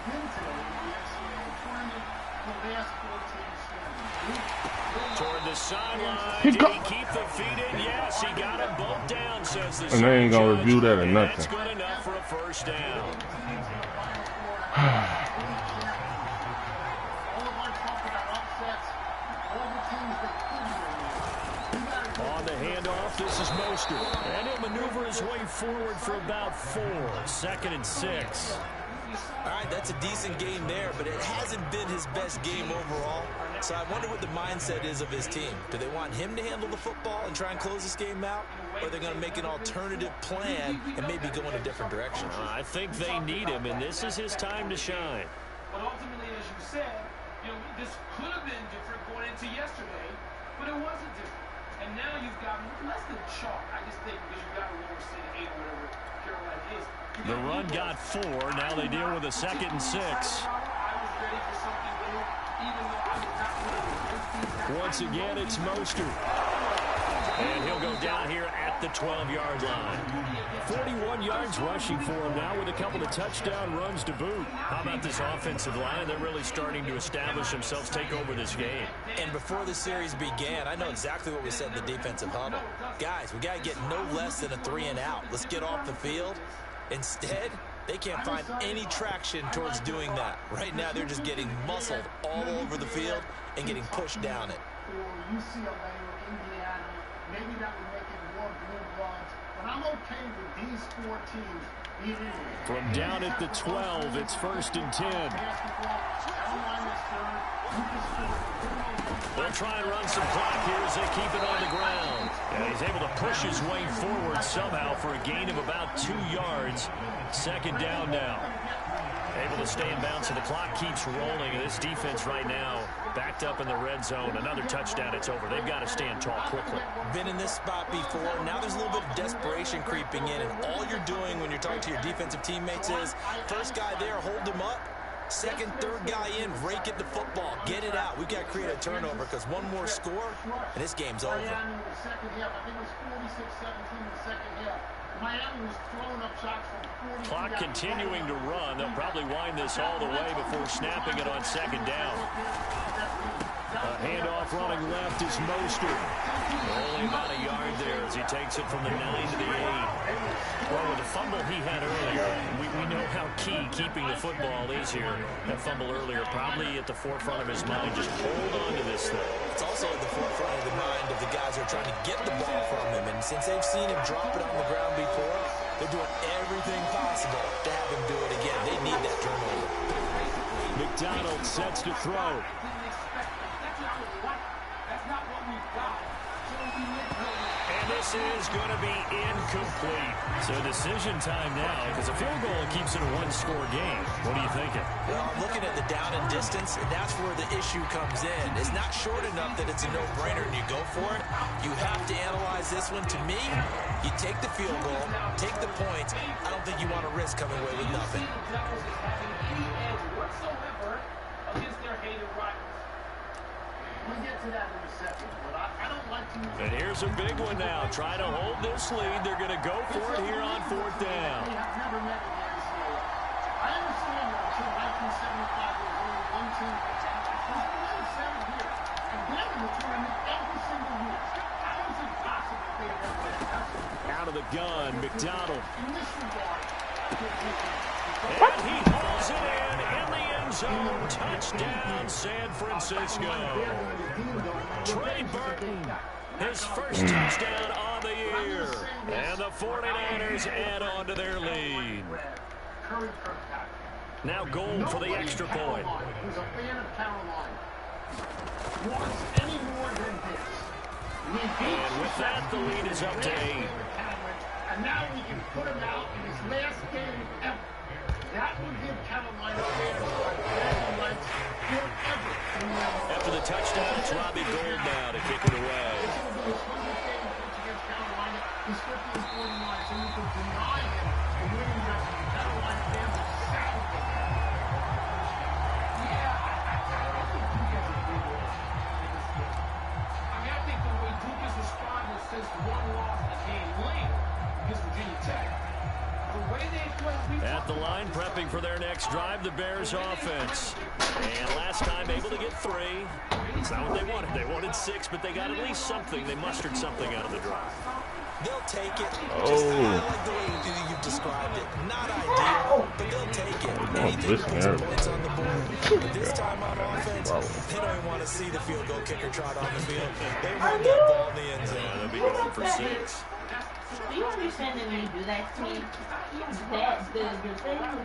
Toward the sideline, did he keep the feet in? Yes, he got him both down, says the and they ain't going to review that or nothing. That's good enough for a 1st down. On the handoff, this is Mostert. And he'll maneuver his way forward for about 4. 2nd and 6. All right, that's a decent game there, but it hasn't been his best game overall. So I wonder what the mindset is of his team. Do they want him to handle the football and try and close this game out? Or are they going to make an alternative plan and maybe go in a different direction? I think they need him, and this is his time to shine. But ultimately, as you said, this could have been different going into yesterday, but it wasn't different. And now you've got less than chalk, I just think, because you've got a lower state 8 or whatever Carolina is. The run got 4. Now they deal with a 2nd and 6. I was ready for something new, even though I was not really. Once again, it's Mostert. And he'll go down here at the 12-yard line. 41 yards rushing for him now with a couple of touchdown runs to boot. How about this offensive line? They're really starting to establish themselves, take over this game. And before the series began, I know exactly what we said in the defensive huddle. Guys, we got to get no less than a 3 and out. Let's get off the field. Instead, they can't find any traction towards doing that. Right now, they're just getting muscled all over the field and getting pushed down it. Maybe that would make it more blue bloods. But I'm okay with these four teams being in here. From down at the 12, it's 1st and 10. They'll try and run some clock here as they keep it on the ground. And he's able to push his way forward somehow for a gain of about 2 yards. 2nd down now. Able to stay in bounds, so the clock keeps rolling. And this defense right now backed up in the red zone. Another touchdown, it's over. They've got to stand tall quickly. Been in this spot before. Now there's a little bit of desperation creeping in. And all you're doing when you're talking to your defensive teammates is, first guy there, hold him up. Second, third guy in, rake at the football. Get it out. We've got to create a turnover because one more score, and this game's over. Miami in the second half, I think it was 46-17 in the second half. Miami was throwing up shots from 40. Clock continuing to run. They'll probably wind this all the way before snapping it on 2nd down. A handoff running left is Mostert. Only about a yard there as he takes it from the 9 to the 8. Well, with the fumble he had earlier, we know how key keeping the football is here. That fumble earlier probably at the forefront of his mind. Just hold on to this thing. It's also at the forefront of the mind of the guys who are trying to get the ball from him. And since they've seen him drop it on the ground before, they're doing everything possible to have him do it again. They need that turnover. McDonald sets to throw. And this is going to be incomplete. So decision time now because a field goal keeps it a one-score game. What are you thinking? Well, I'm looking at the down and distance, and that's where the issue comes in. It's not short enough that it's a no-brainer and you go for it. You have to analyze this one. To me, you take the field goal, take the points. I don't think you want to risk coming away with nothing. We'll get to that in a second, but I don't like to use... And here's a big one now. Try to hold this lead. They're going to go for it here on 4th down. They have never met in the NCAA. I understand that until 1975 there was only one team that was winning 7 here. And they're in the tournament every single year. How is it possible they have never met? Out of the gun, McDonald. In this regard, and he hauls it in the end zone. Touchdown, San Francisco. Trey Burton, his first touchdown on the year. And the 49ers add on to their lead. Now goal for the extra point. Who's a fan of Carolina wants any more than this. And with that, the lead is up to 8. And now we can put him out in his last game ever. That would give Carolina fans like bragging rights forever. After the touchdown, it's Robbie Gould now to kick it away. This will be his 100th game against Carolina. He's 50-49, so you can deny him a winning record. Carolina fans are savage. Yeah, I don't think Duke has a big role in this game. I mean, I think the way Duke has responded since one loss in the game late against Virginia Tech. At the line, prepping for their next drive, the Bears offense. And last time able to get 3. It's not what they wanted. They wanted 6, but they got at least something. They mustered something out of the drive. They'll take it. Just like the way you've described it. Not ideal, but they'll take it. Anything to put some points on the board. But this time on offense, they don't even want to see the field goal kicker trot on the field. They want that ball in the end zone. They'll be going for 6. Do you understand that when you do that to me, that the thing that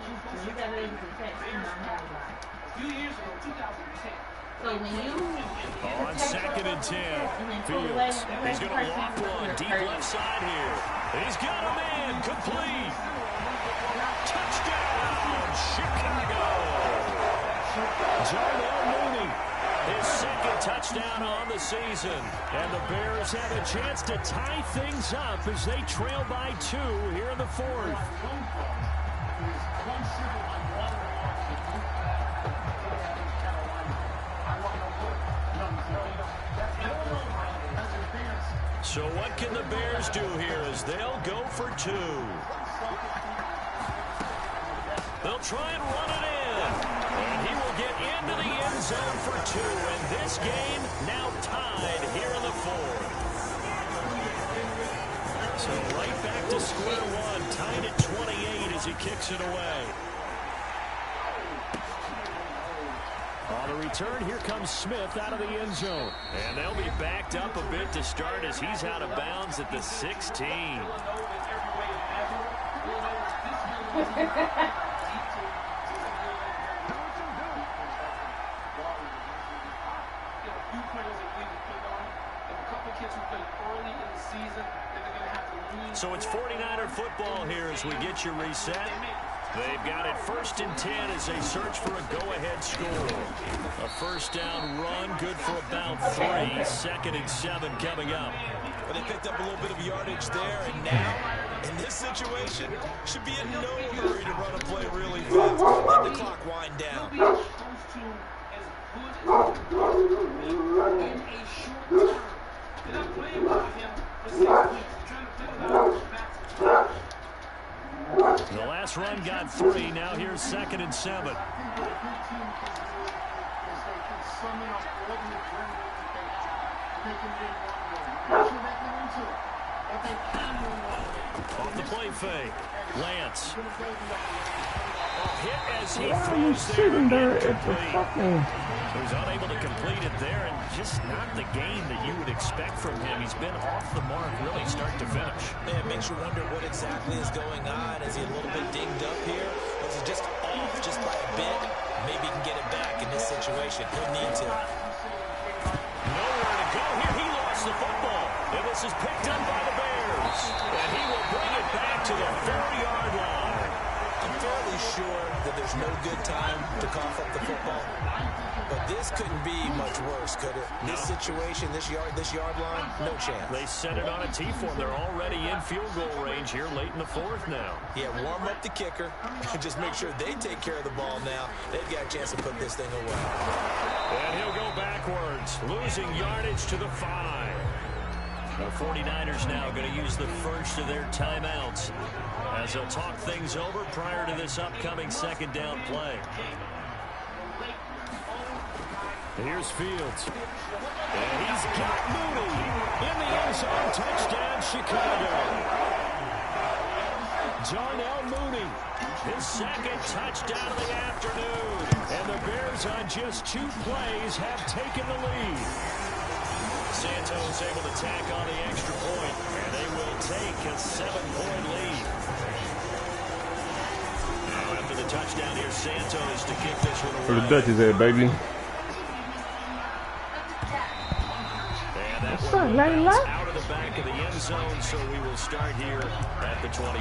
you got to protect is not having a few years ago, 2010. So when you on 2nd and 10, Fields, he's going to lock one deep left side here. And he's got a man complete. Touchdown, Chicago. Jarnell Mooney, his 2nd touchdown on the season. And the Bears have a chance to tie things up as they trail by 2 here in the 4th. So what can the Bears do here as they'll go for 2? They'll try and run it in. And he will get into the end zone for 2. And this game now tied here in the 4th. So right back to square one, tied at 28 as he kicks it away. On the return, here comes Smith out of the end zone. And they'll be backed up a bit to start as he's out of bounds at the 16. So it's 49er football here as we get you reset. They've got it 1st and 10 as they search for a go-ahead score. A first down run, good for about 3. 2nd and 7 coming up. But they picked up a little bit of yardage there, and now, in this situation, should be in no hurry to run a play really fast. Let the clock wind down. The last run got 3. Now here's 2nd and 7. Off the play fake. Lance. Hit as he throws sitting there at the fucking... He was unable to complete it there, and just not the game that you would expect from him. He's been off the mark really start to finish. Yeah, it makes you wonder what exactly is going on. Is he a little bit dinged up here? Or is he just off just by a bit? Maybe he can get it back in this situation. He'll need to. Nowhere to go here. He lost the football. And this is picked up by the Bears. And he will bring it back to the 40-yard line. I'm fairly sure that there's no good time to cough up the football. But this couldn't be much worse, could it? No. This situation, this yard line, no chance. They set it on a T-form. They're already in field goal range here late in the 4th now. Yeah, warm up the kicker. Just make sure they take care of the ball now. They've got a chance to put this thing away. And he'll go backwards, losing yardage to the 5. The 49ers now going to use the first of their timeouts as they'll talk things over prior to this upcoming 2nd down play. Here's Fields. And he's got Mooney in the end zone. Touchdown, Chicago. Darnell Mooney, his 2nd touchdown of the afternoon. And the Bears on just 2 plays have taken the lead. Santos able to tack on the extra point, and they will take a 7-point lead. Now after the touchdown, here's Santos to kick this one away. For the Dutchies there, baby. What's up, Layla? Out of the back of the end zone, so we will start here at the 25.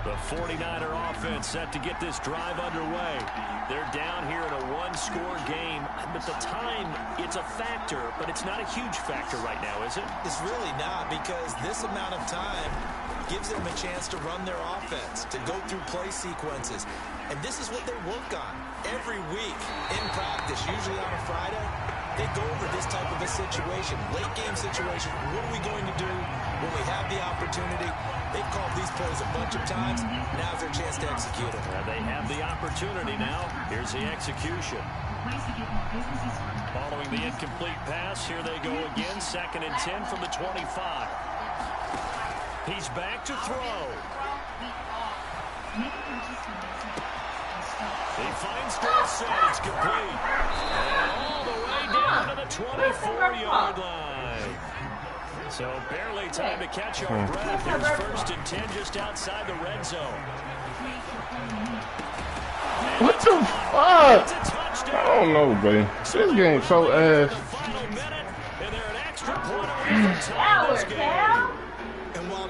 The 49er offense set to get this drive underway. They're down here in a 1-score game, but the time, it's a factor, but it's not a huge factor right now, is it? It's really not, because this amount of time gives them a chance to run their offense, to go through play sequences. And this is what they work on every week in practice, usually on a Friday. They go over this type of a situation, late game situation. What are we going to do when we have the opportunity? They've called these plays a bunch of times. Now's their chance to execute them. They have the opportunity now. Here's the execution. Following the incomplete pass, here they go again. 2nd and 10 from the 25. He's back to throw. He finds Dorset. It's complete. And all the way down to the 24-yard line. So barely time to catch our breath. Here's 1st and 10 just outside the red zone. What the fuck? I don't know, buddy. This game's so ass.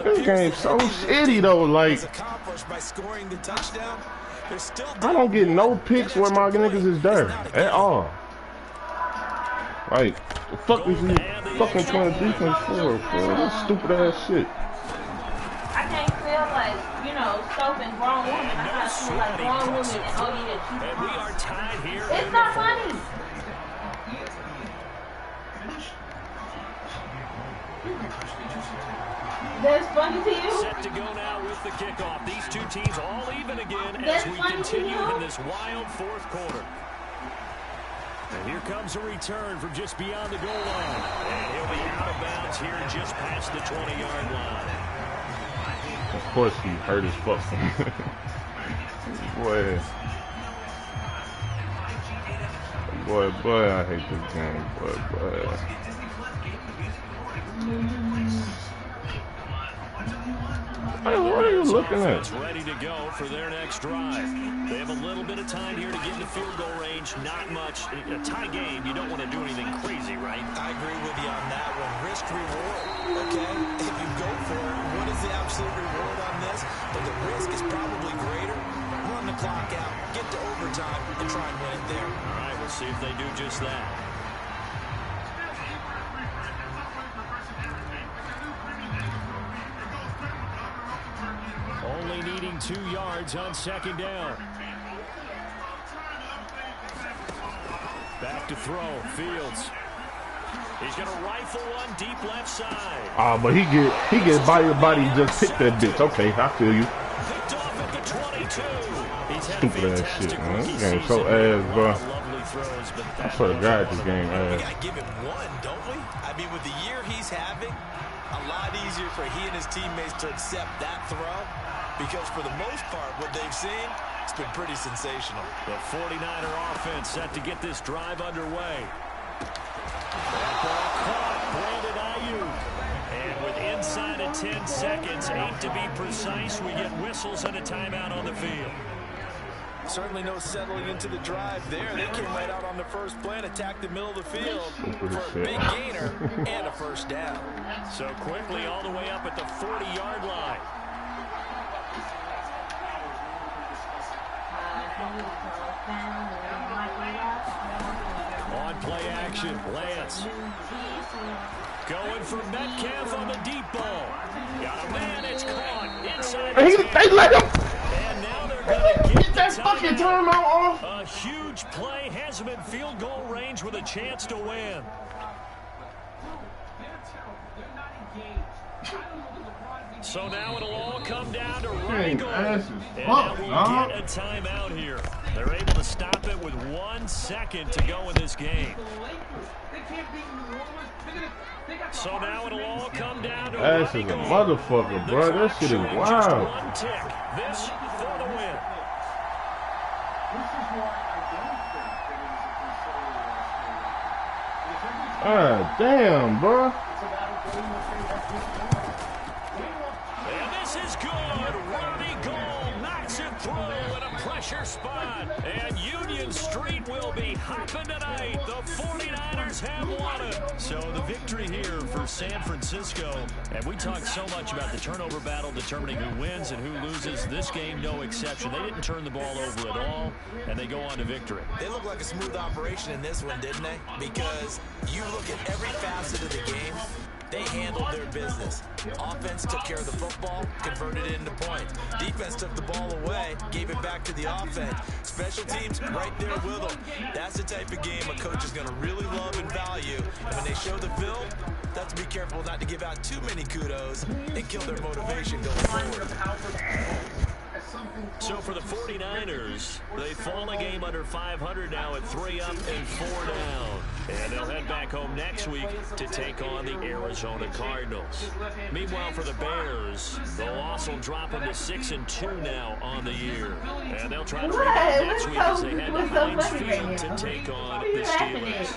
This game's so shitty though, like I don't get no picks where my niggas is there at all. Like, the fuck is he fucking playing defense for, bro? That's stupid ass shit. I can't feel like, you know, stopping grown women. I gotta feel like grown women and oh yeah, and we are tied here. It's not funny. That's funny to you? Set to go now with the kickoff. These two teams all even again as we continue in this wild 4th quarter. And here comes a return from just beyond the goal line. And he'll be out of bounds here just past the 20-yard line. Of course he hurt his fuck. Boy. boy, I hate this game, boy. What are you looking at? Ready to go for their next drive. They have a little bit of time here to get into field goal range. Not much. A tie game, you don't want to do anything crazy, right? I agree with you on that one. Risk reward, okay? If you go for it, what is the absolute reward on this? But the risk is probably greater. Run the clock out, get to overtime, and try and win it there. All right, we'll see if they do just that. Only needing 2 yards on second down. Back to throw, Fields. He's going to rifle one deep left side. But he get body, just hit that bitch. Okay, I feel you. Picked off at the 22. He's had Stupid ass shit, man. This game so ass, bro. I swear to God, this game ass. We gotta give him one, don't we? I mean, with the year he's having, a lot easier for he and his teammates to accept that throw, because for the most part, what they've seen, it's been pretty sensational. The 49er offense set to get this drive underway. That ball caught, Brandon Ayuk. And with inside of 10 seconds, 8 to be precise, we get whistles and a timeout on the field. Certainly no settling into the drive there. They came right out on the first play and attacked the middle of the field for a big gainer and a first down. So quickly all the way up at the 40-yard line. On play action, Lance. Going for Metcalf on the deep ball. Got a man, it's caught. Inside They let him. And now they're going to Get that fucking timeout off. a huge play has him in field goal range with a chance to win. So now it'll all come down to right goal. And now we'll get a timeout here. They're able to stop it with 1 second to go in this game. So now it'll all come down to Ass is a motherfucker, bro. That shit is wild. One tick. This for the win. God damn, bro. And this is good. Ronnie Gold knocks it through in a pressure spot. And Union Street will be hopping tonight. The 49ers have won it. So the victory here for San Francisco. And we talked so much about the turnover battle determining who wins and who loses. This game, no exception. They didn't turn the ball over at all, and they go on to victory. They look like a smooth operation in this one, didn't they? Because you look at every facet of the game, they handled their business. Offense took care of the football, converted it into points. Defense took the ball away, gave it back to the offense. Special teams right there with them. That's the type of game a coach is going to really love and value. And when they show the film, they have to be careful not to give out too many kudos and kill their motivation going forward. So for the 49ers, they fall a game under 500 now at 3 up and 4 down. And they'll head back home next week to take on the Arizona Cardinals. Meanwhile, for the Bears, the loss will drop them to 6-2 now on the year. And they'll try to rebound next week as they head to Heinz Field to take on the Steelers.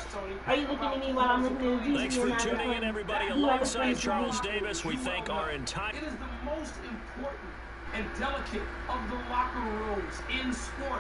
Are you looking at me while I'm looking at you? Thanks for tuning in, everybody. Alongside Charles Davis, we thank our entire... It is the most important and delicate of the locker rooms in sports.